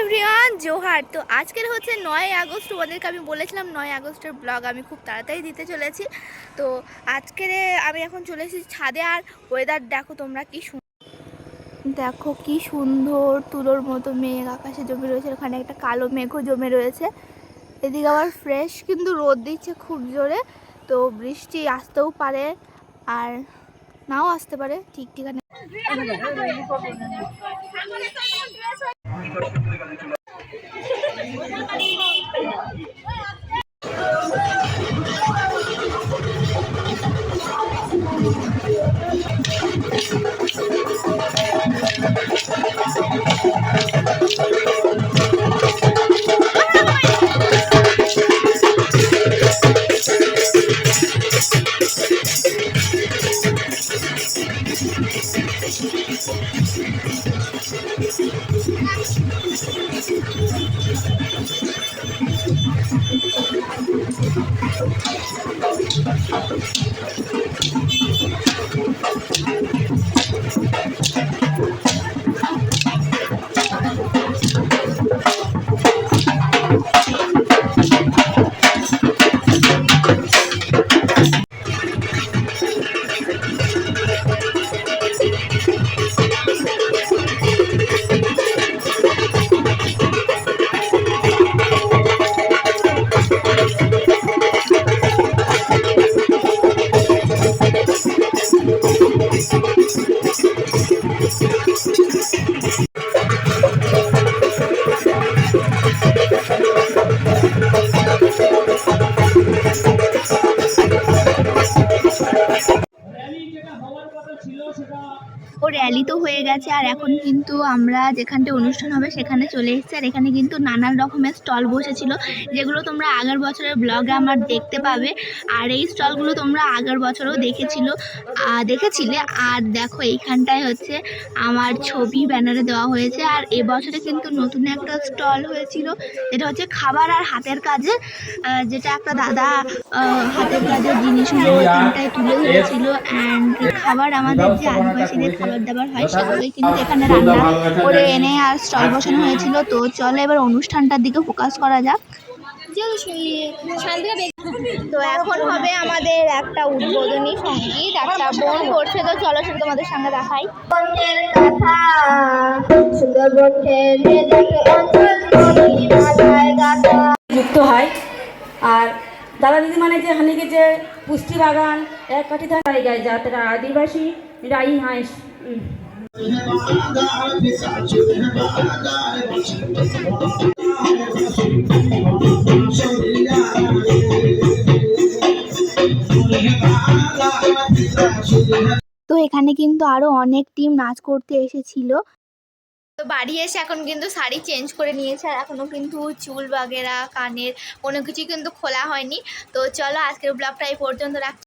Everyone, Johar. তো আজকের হচ্ছে 9 আগস্ট। তোমাদেরকে আমি বলেছিলাম 9 আগস্টের ব্লগ আমি খুব তাড়াতাড়ি দিতে চলেছি। তো আজকের আমি এখন চলে এসেছি ছাদে। আর ওয়েদার দেখো তোমরা, দেখো কি সুন্দর তুলোর মতো মেঘ আকাশে জমে রয়েছে। ওখানে একটা কালো মেঘও জমে রয়েছে। এদিকে আবার ফ্রেশ কিন্তু রোদ দিচ্ছে খুব জোরে। তো বৃষ্টি আসতেও পারে আর নাও আসতে পারে, ঠিক ঠিকানা। ও র্যালি তো হয়ে গেছে, আর এখন কিন্তু আমরা যেখানটা অনুষ্ঠান হবে সেখানে চলে এসেছি। আর এখানে কিন্তু নানান রকমের স্টল বসেছিল, যেগুলো তোমরা আগের বছরের ব্লগে আমার দেখতে পাবে। আর এই স্টলগুলো তোমরা আগের বছরও দেখেছিলে। আর দেখো এইখানটায় হচ্ছে আমার ছবি ব্যানারে দেওয়া হয়েছে। আর এবছরে কিন্তু নতুন একটা স্টল হয়েছিল, যেটা হচ্ছে খাবার আর হাতের কাজের, যেটা একটা দাদা হাতের কাজের জিনিসগুলো এখানটায় তুলে ধরেছিল। অ্যান্ড খাবার, আমাদের যে আদিবাসীদের খাবার দাবার হয় সেগুলোই কিন্তু এখানে রান্না করে এনে আর স্টল বসানো হয়েছিল। তো চলো এবার অনুষ্ঠানটার দিকে ফোকাস করা যাক। তো এখন হবে আমাদের একটা উদ্বোধনী সঙ্গীত, একটা বোন করছে। তো চলো সেটা তোমাদের সঙ্গে দেখাই। যুক্ত হয়। আর দাদা দিদি মানে যে হানিকে যে পুষ্টি বাগান এক কাঠি জায়গায় যা তারা আদিবাসী রাই হাঁস তো এখানে কিন্তু আরো অনেক টিম নাচ করতে এসেছিল। তো বাড়ি এসে এখন কিন্তু শাড়ি চেঞ্জ করে নিয়েছে, আর এখনও কিন্তু চুল বাগেরা কানের কোনো কিছুই কিন্তু খোলা হয়নি। তো চলো আজকের ব্লগটা এই পর্যন্ত রাখছি।